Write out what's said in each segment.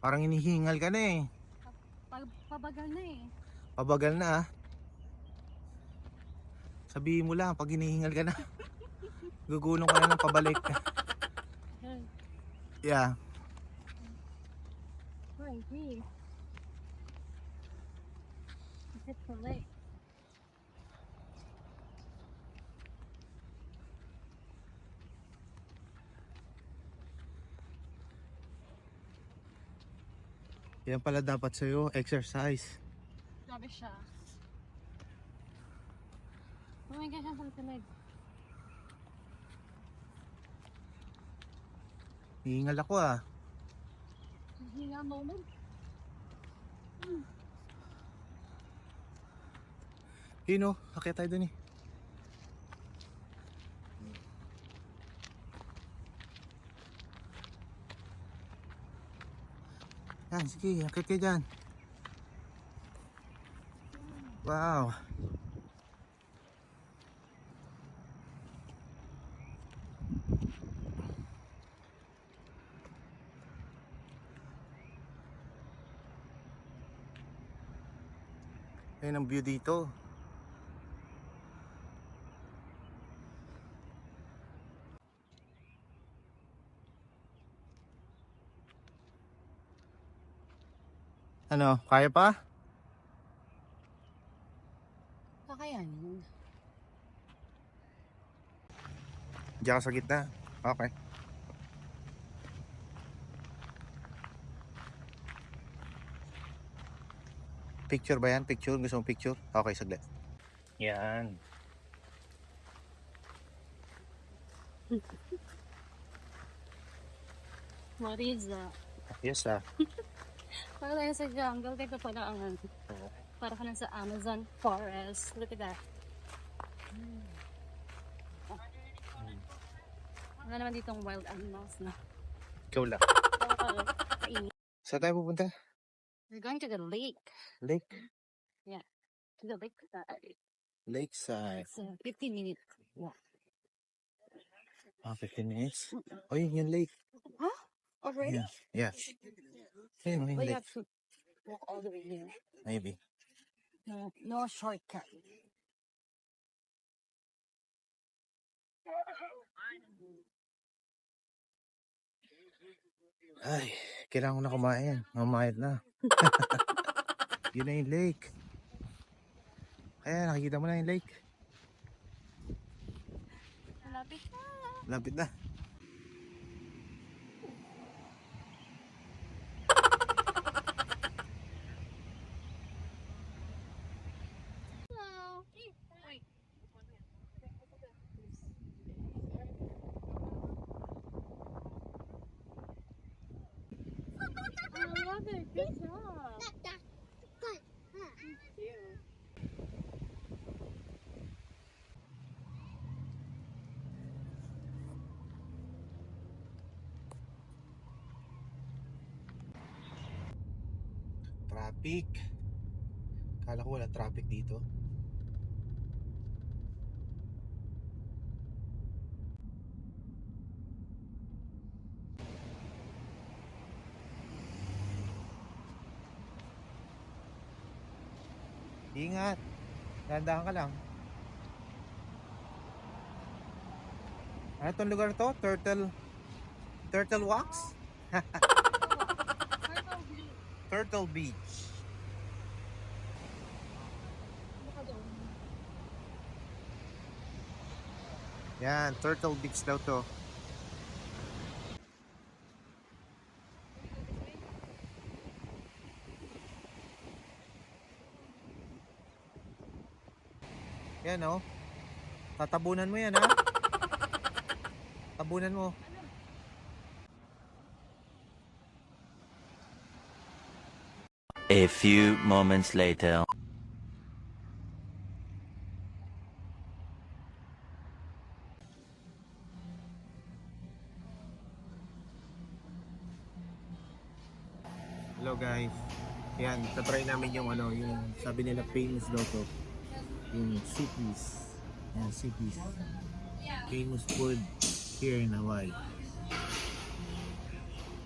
Parang hinihingal ka na eh. Pabagal na eh. Pabagal na ah. Sabihin mo lang pag hinihingal ka na. Gugulong ka na ng pabalik. Yeah. Right here. Is it too late? Yan pala dapat sa'yo, exercise. Grabe siya. Oh my gosh, ang tulig. Hihingal ako ah. Hinga moment. Yun o, akit tayo dun eh. Yan, sige, akit kayo dyan. Wow. Ayan ang view dito. Ano, kaya pa? Kakayanin. Diyan ka sa gitna. Okay. Picture ba yan? Picture? Gusto mong picture? Okay, saglit. Yan. What is that? Yes ah. Para tayo sa jungle, dito pala ang para ka na sa Amazon forest. Look at that. Wala naman ditong wild animals na. Ikaw lang. Kainin. Saan tayo pupunta? We're going to the lake. Lake? To the lake. Lakeside. It's a 15-minute walk. Ah, 15 minutes? Oh, yun yung lake. Huh? Already? Yeah. Ayun, yung But you lake. have to walk all the way here. Maybe. No shortcut. Ay, kailangan ko na kumain. Mamayat na. Yun na yung lake. Kaya nakikita mo na yung lake. Malapit na. Lapit na. Hello. Wait. I love it. Good job. Thank you. Traffic. Kala ko wala traffic dito. Ingat. Dahan-dahan ka lang. Ano itong lugar to? Turtle Walks? Turtle Beach. Yan, Turtle Beach daw to. Yan oh. Tatabunan mo yan ha. Tabunan mo. A few moments later. Hello guys. Yan, tatry namin yung ano, yung sabi nila famous daw to. Yung Sipis. Yan, Sipis. Famous food here in Hawaii.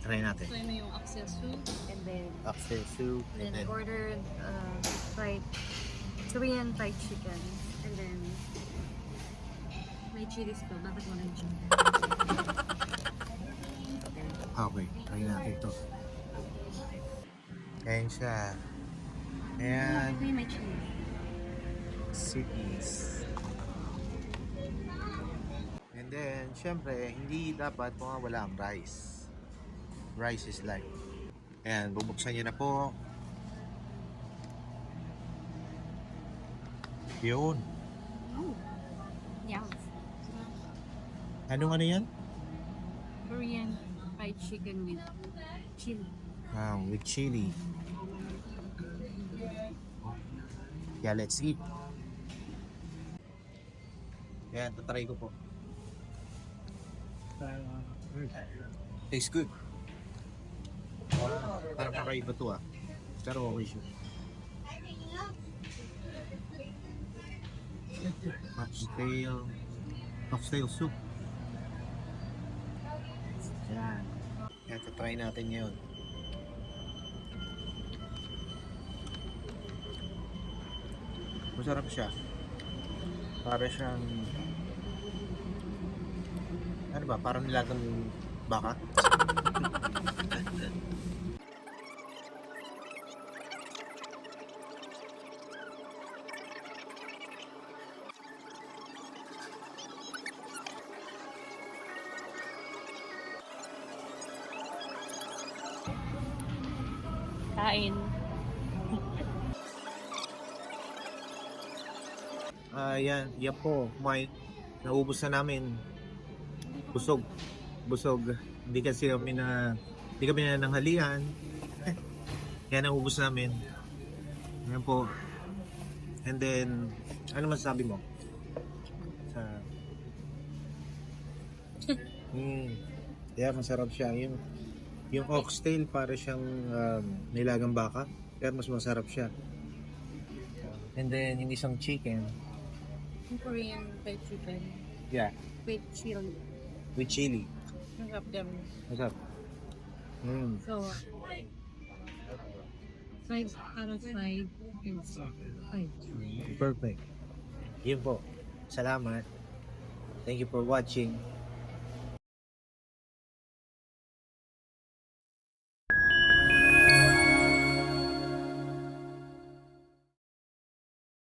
Try natin. So, yun yung access food and then oxtail soup, then I and then ordered fried Korean fried chicken, and then may chili pa. Bakit wala yung chili? okay, try natin ito. Ayan siya. Ayan, Ito yung may chili. cities. And then, syempre, hindi dapat mawawala ang rice. Rice is life. Ayan, bubuksan niyo na po. Yun. Oh. Yeah. Anong ano yan? Korean fried chicken with chili. With chili. Yeah, let's eat. Ayan, tatry ko po. Tastes good. Parang kakaiba to ah. Pero okay siya. Oxtail soup. Yan. Yan, try natin yun. Masarap siya. Para siyang ano ba? Parang nilagang baka? Kain. Yan po. Naubos na namin. Busog. Hindi kami na nanghalian. Kaya naubos namin. Yan po. And then, ano masasabi mo? Sa... Yeah, masarap siya. Yung oxtail para siyang nilagang baka. Kaya mas masarap siya. And then, yung isang chicken. Korean fried chicken Yeah, with chili. with chili. Masarap din. Masarap. So, 5 out of 5 is 5. Perfect. Yun po. Salamat. Thank you for watching.